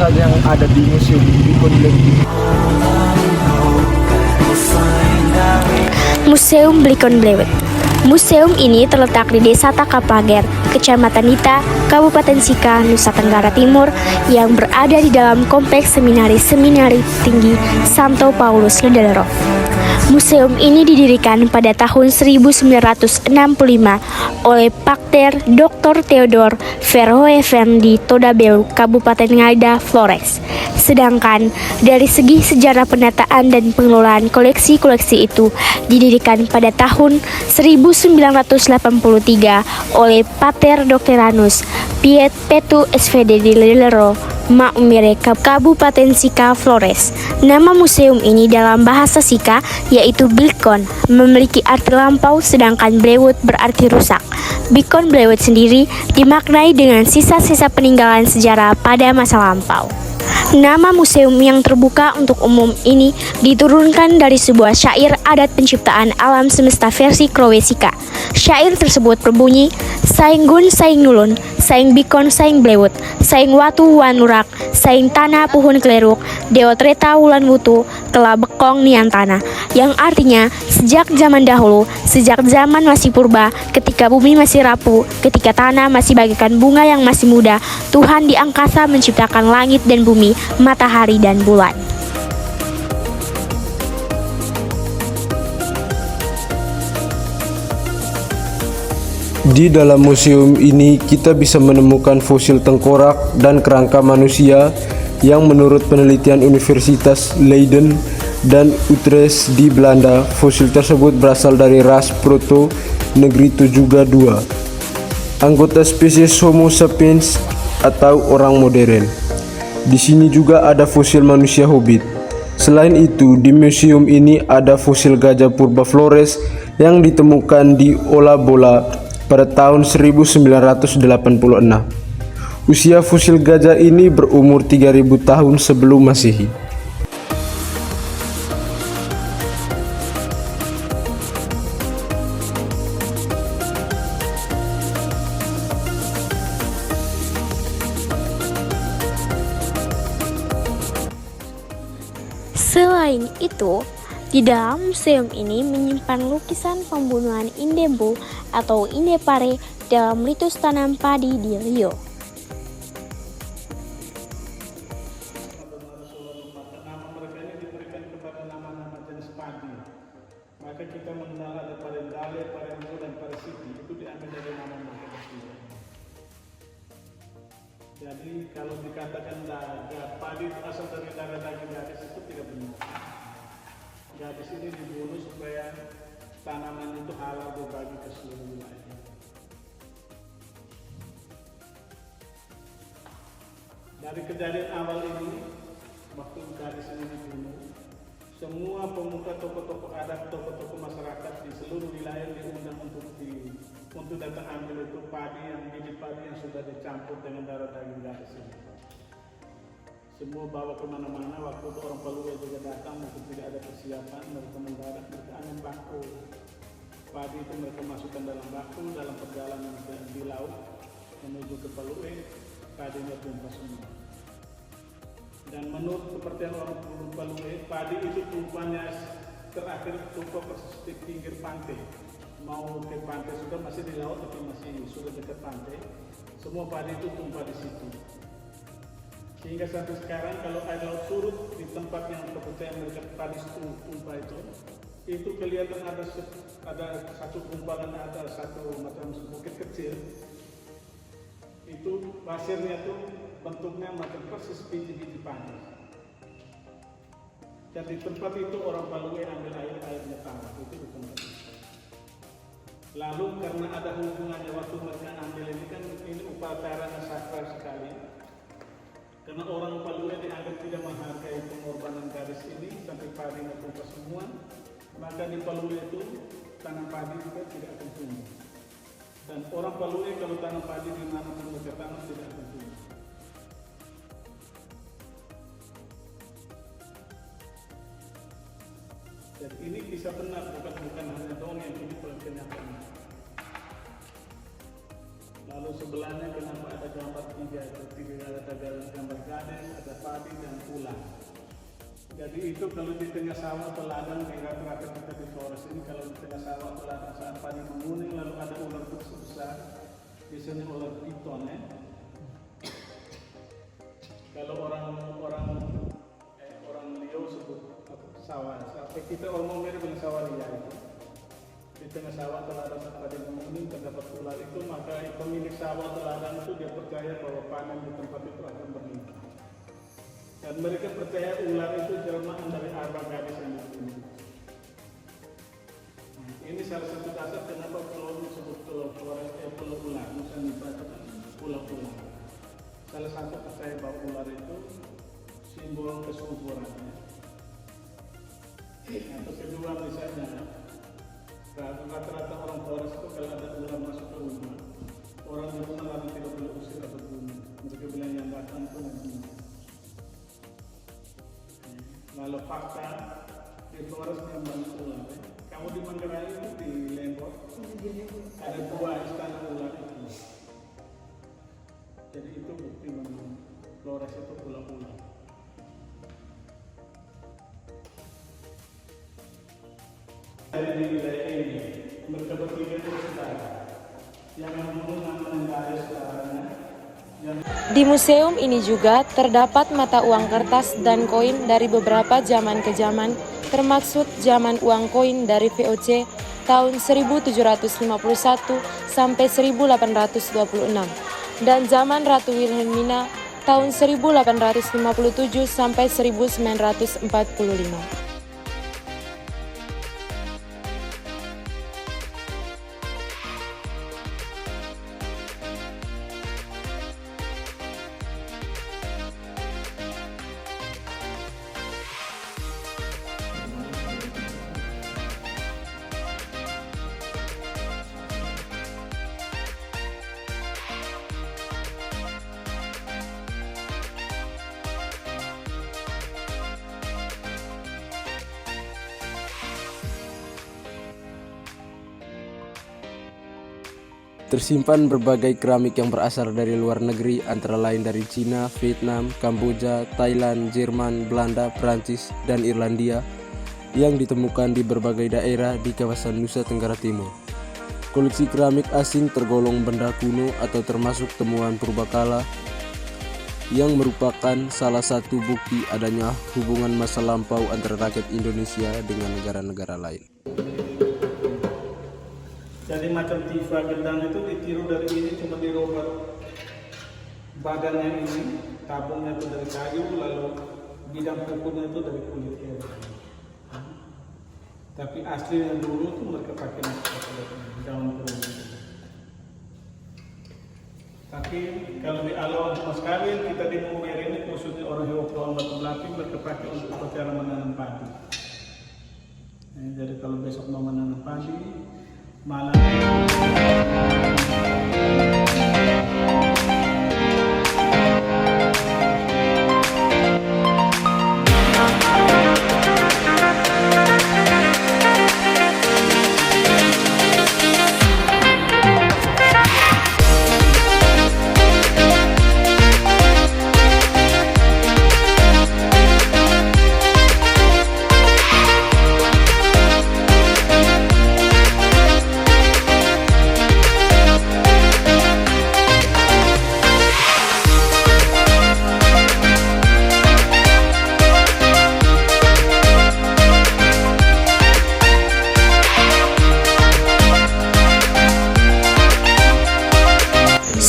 saja yang ada di Museum Beacon Blewett? Museum Beacon Blewett. Museum ini terletak di Desa Takapager, Kecamatan Nita, Kabupaten Sika, Nusa Tenggara Timur, yang berada di dalam kompleks Seminari Tinggi Santo Paulus Ledelero. Museum ini didirikan pada tahun 1965 oleh Pakter Dr. Theodor Verhoeven di Todabeu, Kabupaten Ngalda, Flores. Sedangkan dari segi sejarah penataan dan pengelolaan koleksi-koleksi itu didirikan pada tahun 1983 oleh Pater Docteranus Piet Petu SVD di Ledelero, Maumere, Kabupaten Sika, Flores. Nama museum ini dalam bahasa Sika yaitu Beacon, memiliki arti lampau, sedangkan Blewett berarti rusak. Beacon Blewett sendiri dimaknai dengan sisa-sisa peninggalan sejarah pada masa lampau. Nama museum yang terbuka untuk umum ini diturunkan dari sebuah syair adat penciptaan alam semesta versi Kroesika. Syair tersebut berbunyi, "Saing gun saing nulun, saing Beacon saing Blewett, saing watu wanurak, saing tanah puhun keleruk, dewa treta wulan wutu, telah bekong nian tanah." Yang artinya, sejak zaman dahulu, sejak zaman masih purba, ketika bumi masih rapuh, ketika tanah masih bagaikan bunga yang masih muda, Tuhan di angkasa menciptakan langit dan bumi, matahari dan bulan. Di dalam museum ini kita bisa menemukan fosil tengkorak dan kerangka manusia yang menurut penelitian Universitas Leiden dan Utrecht di Belanda, fosil tersebut berasal dari ras Proto Negrito-juga II, anggota spesies Homo sapiens atau orang modern. Di sini juga ada fosil manusia hobbit. Selain itu, di museum ini ada fosil gajah purba Flores yang ditemukan di Ola-Bola pada tahun 1986. Usia fosil gajah ini berumur 3000 tahun sebelum Masehi. Selain itu, di dalam museum ini menyimpan lukisan pembunuhan Indembo atau Indepare dalam ritus tanam padi di Rio. Nama mereka ini diberikan kepada nama-nama jenis padi. Maka kita mengenal ada Parendale, Parendo, dan Paresiti. Itu diambil dari nama mereka tersebut. Jadi kalau dikatakan padi itu asal dari darah daging gadis, itu tidak benar. Gadis ini dibunuh supaya tanaman itu halal berbagi ke seluruh wilayah. Dari kejadian awal ini, waktu gadis ini dibunuh, semua pemuka tokoh-tokoh adat, tokoh-tokoh masyarakat di seluruh wilayah diundang untuk datang ambil itu padi biji padi yang sudah dicampur dengan darah daging gadis ini. Semua bawa kemana-mana. Waktu itu orang Paluwe juga datang, mungkin tidak ada persiapan, mereka mendarat, mereka ambil bako. Padi itu mereka masukkan dalam bako, dalam perjalanan di laut menuju ke Paluwe, padinya tumpah semua. Dan menurut kepercayaan orang Paluwe, padi itu tumpahnya terakhir tumpah persis di pinggir pantai. Mau ke pantai sudah masih di laut, tapi masih sudah dekat pantai. Semua padi itu tumpah di situ. Sehingga sampai sekarang kalau air laut surut di tempat yang kepercayaan mereka padi tumpah itu kelihatan ada satu kumparan, ada satu macam bukit kecil. Itu pasirnya tuh bentuknya macam persis biji-biji padi. Dan di tempat itu orang Paluwe ambil airnya tawar itu di tempat itu. Lalu karena ada hubungannya waktu mereka ambil ini kan ini upacaranya sakral sekali. Karena orang Paluwe dianggap tidak menghargai pengorbanan gadis ini sampai padinya tumpah semua, maka di Paluwe itu tanam padi juga tidak akan tumbuh. Dan orang Paluwe kalau tanam padi di mana mereka tanam tidak akan tumbuh. Dan ini bisa benar, bukan hanya dongeng, ini kenyataan. Lalu sebelahnya kenapa ada gambar tiga? Ada gambar gading, ada padi dan ular. Jadi itu kalau di tengah sawah atau ladang di rata-rata kita di Flores ini, kalau di tengah sawah atau ladang saat padi menguning lalu ada ular besar, biasanya ular piton ya. Kalau orang Riau sebut sawah, sampai kita orang Meri bilang sawah liar itu. Di tengah sawah atau ladang saat padi menguning terdapat ular itu, maka pemilik sawah atau ladang itu dia percaya bahwa panen di tempat itu akan berlimpah. Dan mereka percaya ular itu jelmaan dari arba gadis yang dibunuh. Ini salah satu dasar kenapa pulau disebut Pulau Flores, Pulau Ular, Nusa Nisa itu kan Pulau Ular. Salah satu percaya bahwa ular itu simbol kesuburan. Atau kedua misalnya, rata-rata orang Flores itu kalau ada ular masuk ke rumah, orang di rumah lalu tidak boleh usir atau bunuh. Mereka bilang yang datang itu nanti. Lalu fakta di Flores yang banyak ular. Kamu di Manggarai itu di Lembor ada 2 istana ular itu. Jadi itu bukti bahwa Flores itu pulau ular. Di wilayah ini mereka bertiga itu saudara. Yang membunuh namanya saudaranya. Di museum ini juga terdapat mata uang kertas dan koin dari beberapa zaman ke zaman, termaksud zaman uang koin dari VOC tahun 1751 sampai 1826 dan zaman Ratu Wilhelmina tahun 1857 sampai 1945. Tersimpan berbagai keramik yang berasal dari luar negeri, antara lain dari Cina, Vietnam, Kamboja, Thailand, Jerman, Belanda, Prancis, dan Irlandia, yang ditemukan di berbagai daerah di kawasan Nusa Tenggara Timur. Koleksi keramik asing tergolong benda kuno atau termasuk temuan purbakala, yang merupakan salah satu bukti adanya hubungan masa lampau antara rakyat Indonesia dengan negara-negara lain. Jadi macam tifa gendang itu ditiru dari ini, cuma dirobek badannya ini, tabungnya itu dari kayu, lalu bidang pukulnya itu dari kulit hewan. Tapi asli yang dulu tuh mereka pakai daun kurung. Tapi kalau di alam mas kawin kita di Mumber ini khususnya orang Jawa Pulau Batu Belapi mereka pakai untuk upacara menanam padi. Jadi kalau besok mau menanam padi malam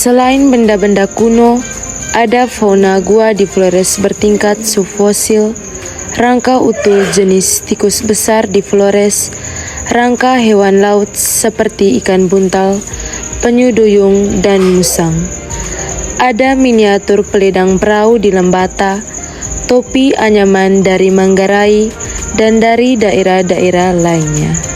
Selain benda-benda kuno, ada fauna gua di Flores bertingkat subfosil, rangka utuh jenis tikus besar di Flores, rangka hewan laut seperti ikan buntal, penyu duyung, dan musang. Ada miniatur peledang perahu di Lembata, topi anyaman dari Manggarai, dan dari daerah-daerah lainnya.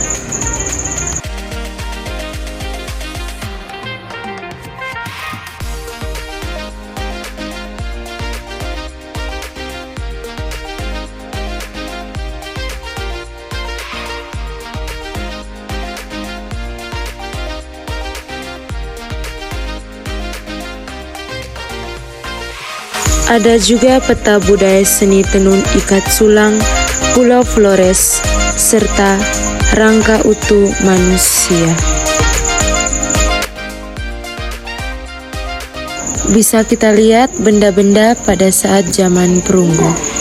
Ada juga peta budaya seni tenun ikat sulang Pulau Flores serta rangka utuh manusia. Bisa kita lihat benda-benda pada saat zaman perunggu.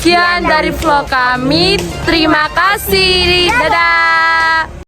Sekian dari vlog kami. Terima kasih. Dadah.